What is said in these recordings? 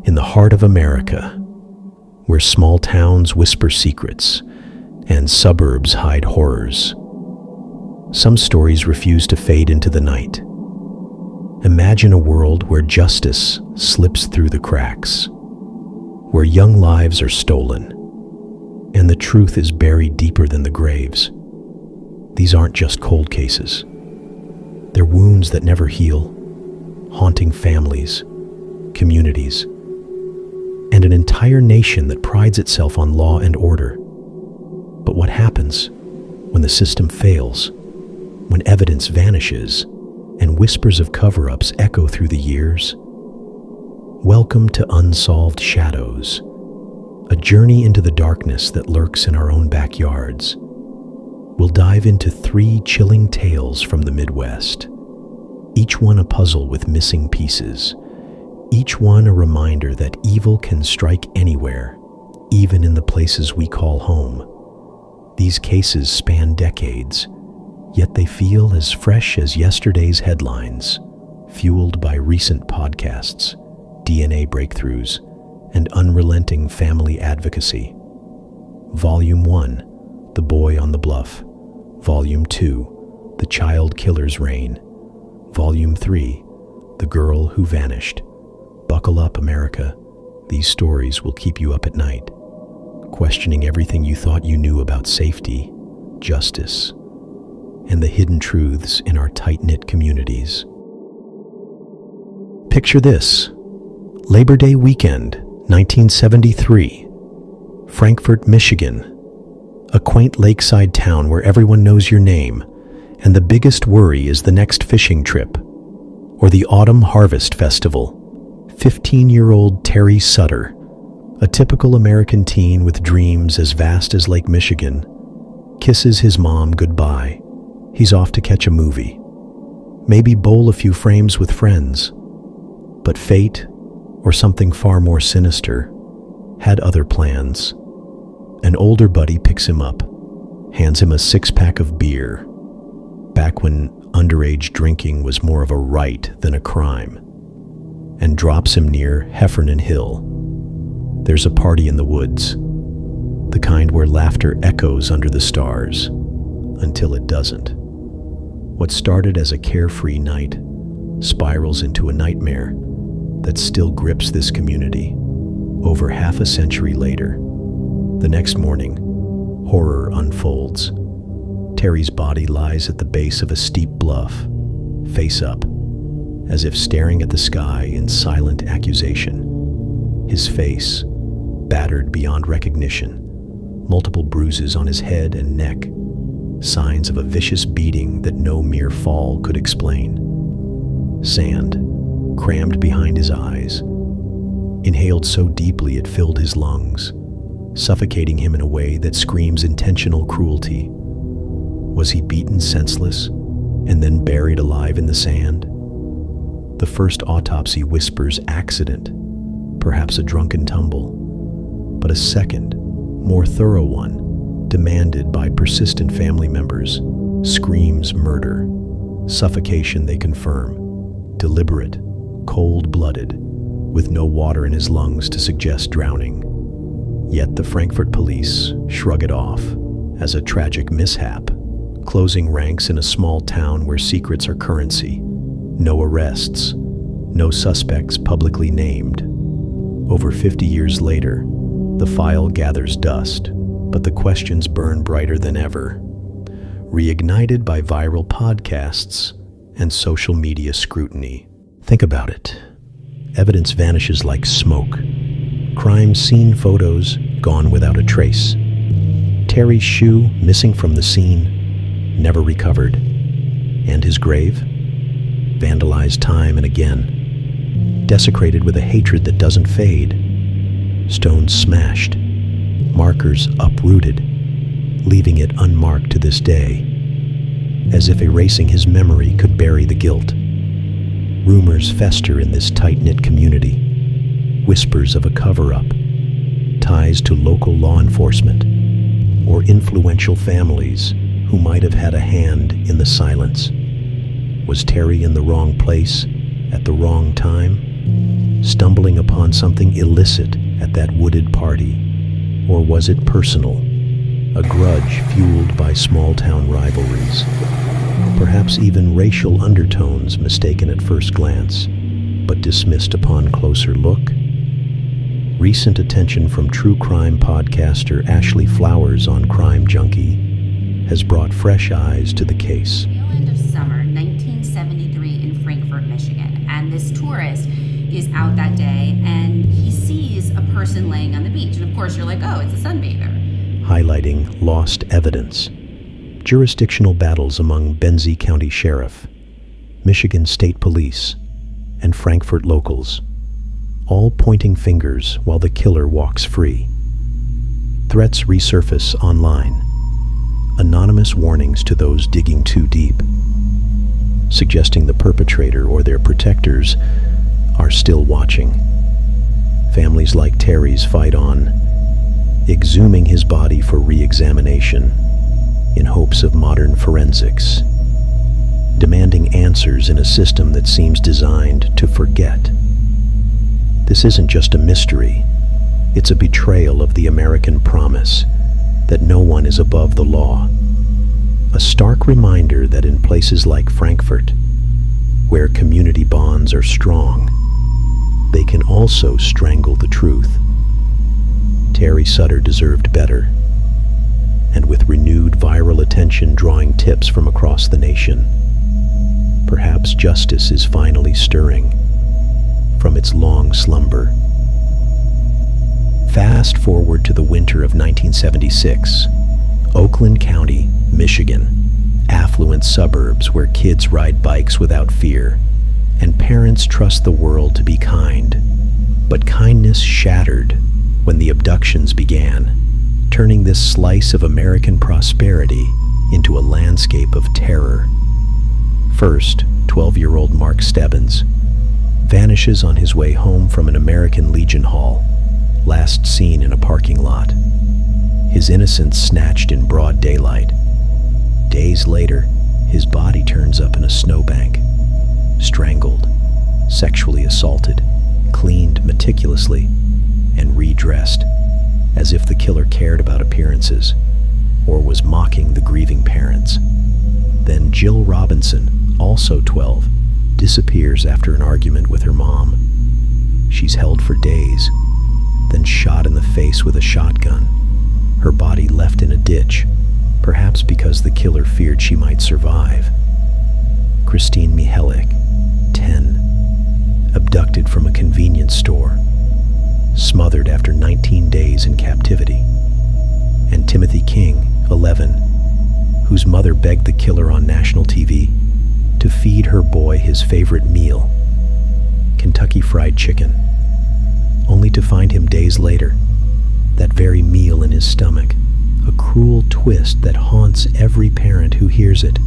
In the heart of America, where small towns whisper secrets and suburbs hide horrors, some stories refuse to fade into the night. Imagine a world where justice slips through the cracks, where young lives are stolen, and the truth is buried deeper than the graves. These aren't just cold cases. They're wounds that never heal, haunting families, communities, and an entire nation that prides itself on law and order. But what happens when the system fails, when evidence vanishes, and whispers of cover-ups echo through the years? Welcome to Unsolved Shadows, a journey into the darkness that lurks in our own backyards. We'll dive into 3 chilling tales from the Midwest, each one a puzzle with missing pieces, each one a reminder that evil can strike anywhere, even in the places we call home. These cases span decades, yet they feel as fresh as yesterday's headlines, fueled by recent podcasts, DNA breakthroughs, and unrelenting family advocacy. Volume 1, The Boy on the Bluff. Volume 2, The Child Killer's Reign. Volume 3, The Girl Who Vanished. Buckle up, America. These stories will keep you up at night, questioning everything you thought you knew about safety, justice, and the hidden truths in our tight-knit communities. Picture this: Labor Day weekend, 1973, Frankfort, Michigan, a quaint lakeside town where everyone knows your name, and the biggest worry is the next fishing trip, or the Autumn Harvest Festival. 15-year-old Terry Sutter, a typical American teen with dreams as vast as Lake Michigan, kisses his mom goodbye. He's off to catch a movie, maybe bowl a few frames with friends. But fate, or something far more sinister, had other plans. An older buddy picks him up, hands him a 6-pack of beer, back when underage drinking was more of a right than a crime, and drops him near Heffernan Hill. There's a party in the woods, the kind where laughter echoes under the stars, until it doesn't. What started as a carefree night spirals into a nightmare that still grips this community over half a century later. The next morning, horror unfolds. Terry's body lies at the base of a steep bluff, face up, as if staring at the sky in silent accusation. His face, battered beyond recognition, multiple bruises on his head and neck, signs of a vicious beating that no mere fall could explain. Sand, crammed behind his eyes, inhaled so deeply it filled his lungs, suffocating him in a way that screams intentional cruelty. Was he beaten senseless and then buried alive in the sand? The first autopsy whispers accident, perhaps a drunken tumble, but a second, more thorough one, demanded by persistent family members, screams murder. Suffocation, they confirm, deliberate, cold-blooded, with no water in his lungs to suggest drowning. Yet the Frankfort police shrug it off as a tragic mishap, closing ranks in a small town where secrets are currency. No arrests, no suspects publicly named. Over 50 years later, the file gathers dust, but the questions burn brighter than ever, reignited by viral podcasts and social media scrutiny. Think about it. Evidence vanishes like smoke. Crime scene photos gone without a trace. Terry's shoe missing from the scene, never recovered. And his grave? Vandalized time and again. Desecrated with a hatred that doesn't fade. Stones smashed. Markers uprooted, leaving it unmarked to this day, as if erasing his memory could bury the guilt. Rumors fester in this tight-knit community, whispers of a cover-up, ties to local law enforcement, or influential families who might have had a hand in the silence. Was Terry in the wrong place at the wrong time, stumbling upon something illicit at that wooded party? Or was it personal, a grudge fueled by small-town rivalries? Perhaps even racial undertones mistaken at first glance, but dismissed upon closer look? Recent attention from true crime podcaster Ashley Flowers on Crime Junkie has brought fresh eyes to the case. End of summer 1973 in Frankfort, Michigan, and this tourist is out that day and he sees a person laying on the beach, and of course you're like, oh, it's a sunbather. Highlighting lost evidence, jurisdictional battles among Benzie County Sheriff, Michigan State Police, and Frankfort locals, all pointing fingers while the killer walks free. Threats resurface online, anonymous warnings to those digging too deep, suggesting the perpetrator or their protectors are still watching. Families like Terry's fight on, exhuming his body for re-examination in hopes of modern forensics, demanding answers in a system that seems designed to forget. This isn't just a mystery, it's a betrayal of the American promise that no one is above the law. A stark reminder that in places like Frankfort, where community bonds are strong, they can also strangle the truth. Terry Sutter deserved better, and with renewed viral attention drawing tips from across the nation, perhaps justice is finally stirring from its long slumber. Fast forward to the winter of 1976, Oakland County, Michigan, affluent suburbs where kids ride bikes without fear, and parents trust the world to be kind. But kindness shattered when the abductions began, turning this slice of American prosperity into a landscape of terror. First, 12-year-old Mark Stebbins vanishes on his way home from an American Legion Hall, last seen in a parking lot. His innocence snatched in broad daylight. Days later, his body turns up in a snowbank, strangled, sexually assaulted, cleaned meticulously, and redressed, as if the killer cared about appearances, or was mocking the grieving parents. Then Jill Robinson, also 12, disappears after an argument with her mom. She's held for days, then shot in the face with a shotgun, her body left in a ditch, perhaps because the killer feared she might survive. Amy Mihaljevic, 10, abducted from a convenience store, smothered after 19 days in captivity. And Timothy King, 11, whose mother begged the killer on national TV to feed her boy his favorite meal, Kentucky Fried Chicken, only to find him days later, that very meal in his stomach, a cruel twist that haunts every parent who hears it.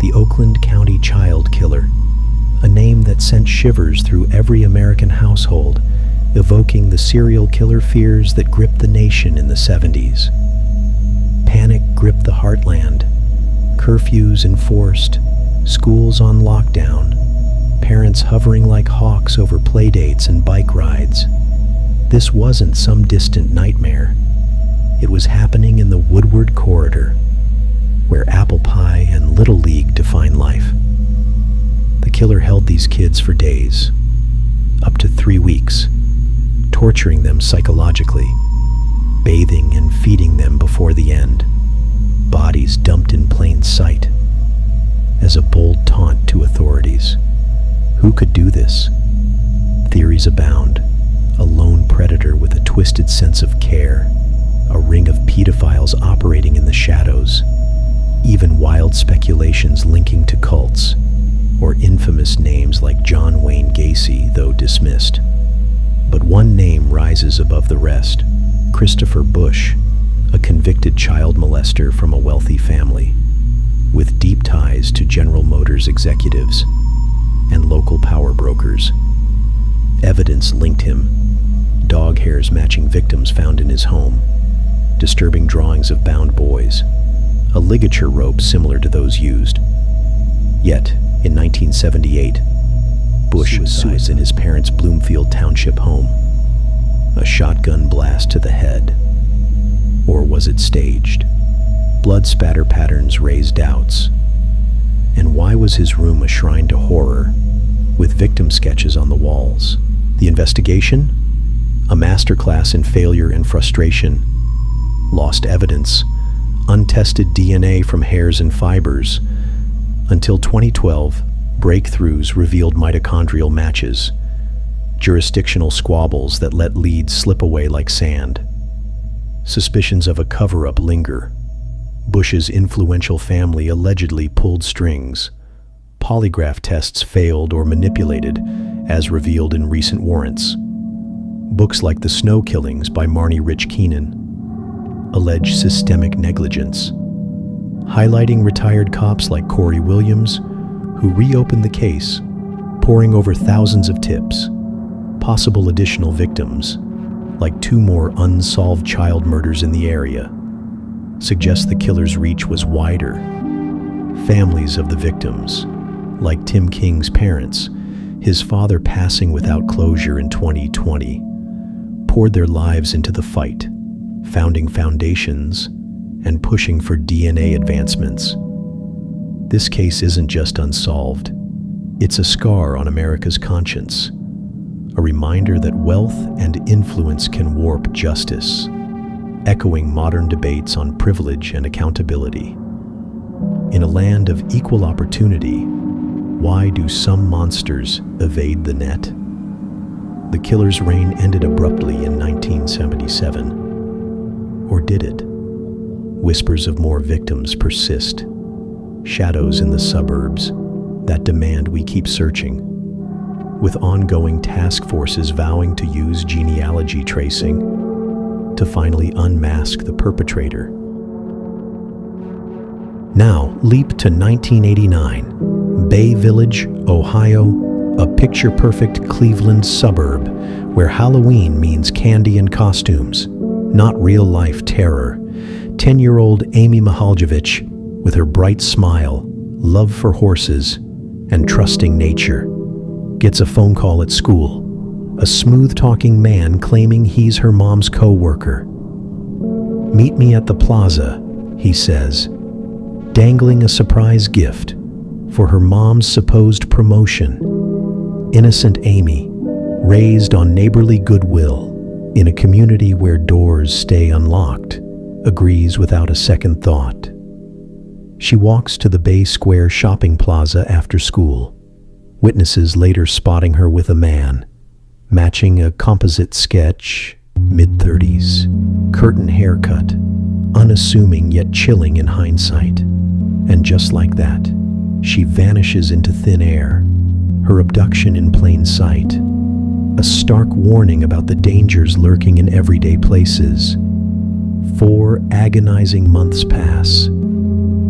The Oakland County Child Killer, a name that sent shivers through every American household, evoking the serial killer fears that gripped the nation in the 70s. Panic gripped the heartland, curfews enforced, schools on lockdown, parents hovering like hawks over playdates and bike rides. This wasn't some distant nightmare. It was happening in the Woodward Corridor, where apple pie and Little League define life. The killer held these kids for days, up to 3 weeks, torturing them psychologically, bathing and feeding them before the end, bodies dumped in plain sight, as a bold taunt to authorities. Who could do this? Theories abound. A lone predator with a twisted sense of care, a ring of pedophiles operating in the shadows, even wild speculations linking to cults, or infamous names like John Wayne Gacy, though dismissed. But one name rises above the rest: Christopher Bush, a convicted child molester from a wealthy family, with deep ties to General Motors executives and local power brokers. Evidence linked him: dog hairs matching victims found in his home, disturbing drawings of bound boys, a ligature rope similar to those used. Yet, In 1978, Bush dies in his parents' Bloomfield Township home. A shotgun blast to the head. Or was it staged? Blood spatter patterns raised doubts. And why was his room a shrine to horror, with victim sketches on the walls? The investigation? A masterclass in failure and frustration. Lost evidence, untested DNA from hairs and fibers. Until 2012, breakthroughs revealed mitochondrial matches, jurisdictional squabbles that let leads slip away like sand. Suspicions of a cover-up linger. Bush's influential family allegedly pulled strings. Polygraph tests failed or manipulated, as revealed in recent warrants. Books like The Snow Killings by Marnie Rich Keenan allege systemic negligence, highlighting retired cops like Corey Williams, who reopened the case, poring over thousands of tips. Possible additional victims, like 2 more unsolved child murders in the area, suggest the killer's reach was wider. Families of the victims, like Tim King's parents, his father passing without closure in 2020, poured their lives into the fight, founding foundations and pushing for DNA advancements. This case isn't just unsolved. It's a scar on America's conscience, a reminder that wealth and influence can warp justice, echoing modern debates on privilege and accountability. In a land of equal opportunity, why do some monsters evade the net? The killer's reign ended abruptly in 1977. Or did it? Whispers of more victims persist. Shadows in the suburbs that demand we keep searching, with ongoing task forces vowing to use genealogy tracing to finally unmask the perpetrator. Now, leap to 1989, Bay Village, Ohio, a picture-perfect Cleveland suburb where Halloween means candy and costumes, not real-life terror. 10-year-old Amy Mihaljevic, with her bright smile, love for horses, and trusting nature, gets a phone call at school. A smooth-talking man claiming he's her mom's co-worker. "Meet me at the plaza," he says, dangling a surprise gift for her mom's supposed promotion. Innocent Amy, raised on neighborly goodwill, in a community where doors stay unlocked, agrees without a second thought. She walks to the Bay Square shopping plaza after school, witnesses later spotting her with a man, matching a composite sketch, mid-30s, curtain haircut, unassuming yet chilling in hindsight. And just like that, she vanishes into thin air, her abduction in plain sight. A stark warning about the dangers lurking in everyday places. 4 agonizing months pass,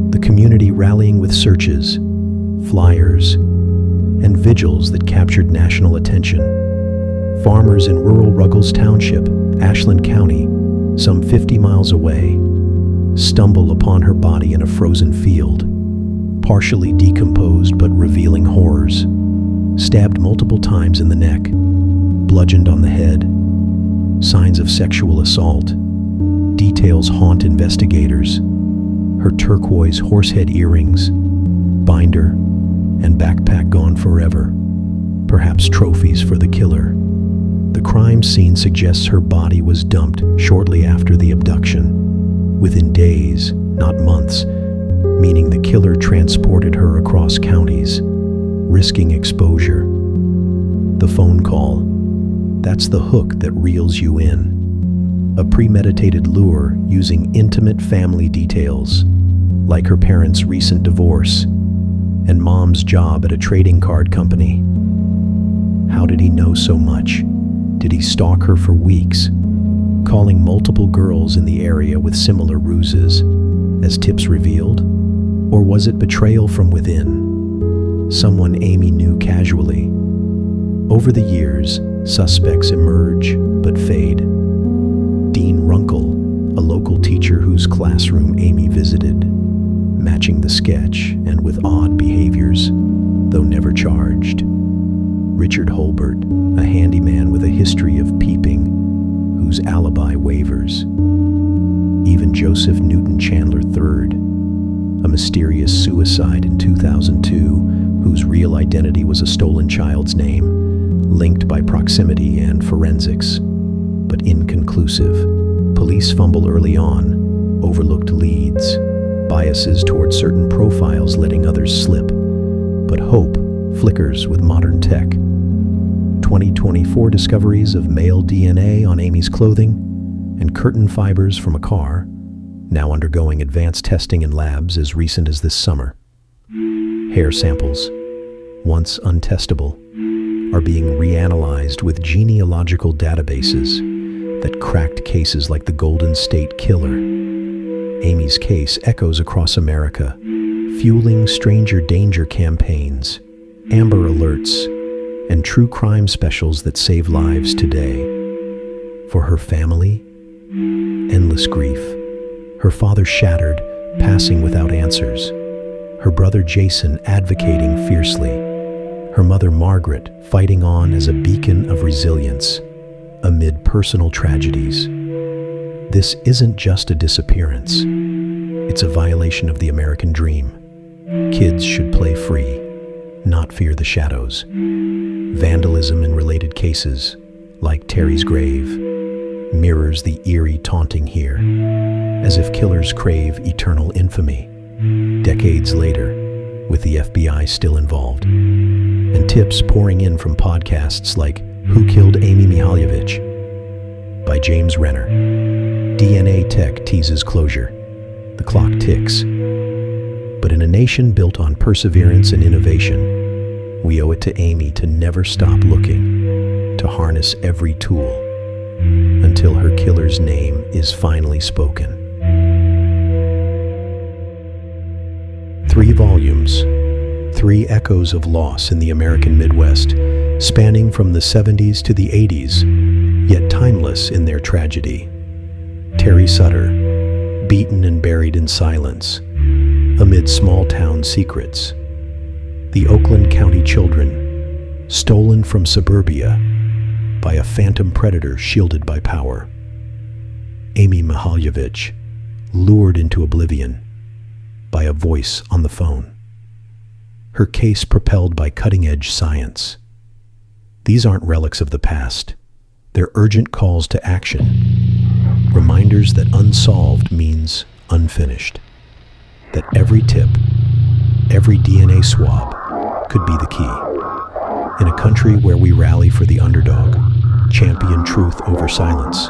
the community rallying with searches, flyers, and vigils that captured national attention. Farmers in rural Ruggles Township, Ashland County, some 50 miles away, stumble upon her body in a frozen field, partially decomposed but revealing horrors. Stabbed multiple times in the neck, bludgeoned on the head, signs of sexual assault. Details haunt investigators. Her turquoise horsehead earrings, binder, and backpack gone forever, perhaps trophies for the killer. The crime scene suggests her body was dumped shortly after the abduction, within days, not months, meaning the killer transported her across counties, risking exposure. The phone call, that's the hook that reels you in. A premeditated lure using intimate family details, like her parents' recent divorce and mom's job at a trading card company. How did he know so much? Did he stalk her for weeks, calling multiple girls in the area with similar ruses, as tips revealed? Or was it betrayal from within? Someone Amy knew casually. Over the years, suspects emerge but fade. Dean Runkle, a local teacher whose classroom Amy visited, matching the sketch and with odd behaviors. Richard Holbert, a handyman with a history of peeping, whose alibi wavers. Even Joseph Newton Chandler III, a mysterious suicide in 2002, whose real identity was a stolen child's name, linked by proximity and forensics, but inconclusive. Police fumble early on, overlooked leads, biases toward certain profiles letting others slip, but hope flickers with modern tech. 2024 discoveries of male DNA on Amy's clothing and curtain fibers from a car, now undergoing advanced testing in labs as recent as this summer. Hair samples, once untestable, are being reanalyzed with genealogical databases that cracked cases like the Golden State Killer. Amy's case echoes across America, fueling stranger danger campaigns, Amber Alerts, and true crime specials that save lives today. For her family, endless grief. Her father shattered, passing without answers. Her brother Jason advocating fiercely. Her mother Margaret fighting on as a beacon of resilience amid personal tragedies. This isn't just a disappearance. It's a violation of the American dream. Kids should play free, not fear the shadows. Vandalism in related cases, like Terry's grave, mirrors the eerie taunting here, as if killers crave eternal infamy. Decades later, with the FBI still involved, and tips pouring in from podcasts like Who Killed Amy Mihaljevic? By James Renner. DNA tech teases closure. The clock ticks. But in a nation built on perseverance and innovation, we owe it to Amy to never stop looking, to harness every tool, until her killer's name is finally spoken. 3 volumes, 3 echoes of loss in the American Midwest, spanning from the 70s to the 80s, yet timeless in their tragedy. Terry Sutter, beaten and buried in silence, amid small-town secrets. The Oakland County children, stolen from suburbia by a phantom predator shielded by power. Amy Mihaljevic, lured into oblivion by a voice on the phone. Her case propelled by cutting-edge science. These aren't relics of the past. They're urgent calls to action. Reminders that unsolved means unfinished. That every tip, every DNA swab could be the key. In a country where we rally for the underdog, champion truth over silence,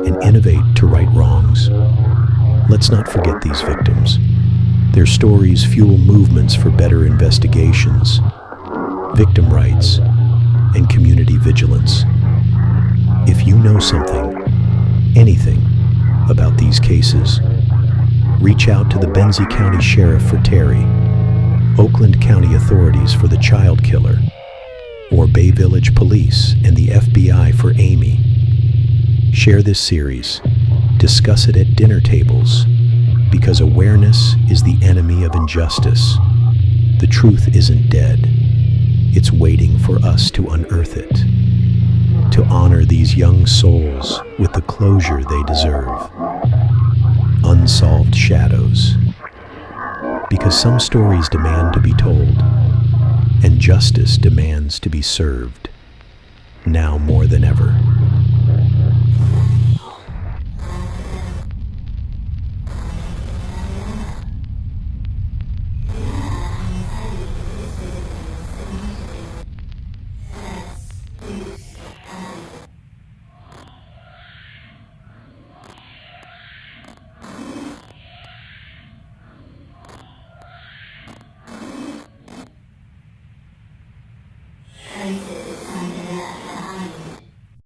and innovate to right wrongs, let's not forget these victims. Their stories fuel movements for better investigations, victim rights, and community vigilance. If you know something, anything, about these cases, reach out to the Benzie County Sheriff for Terry, Oakland County authorities for the child killer, or Bay Village Police and the FBI for Amy. Share this series, discuss it at dinner tables, because awareness is the enemy of injustice. The truth isn't dead. It's waiting for us to unearth it, to honor these young souls with the closure they deserve. Unsolved Shadows. Because some stories demand to be told, and justice demands to be served, now more than ever.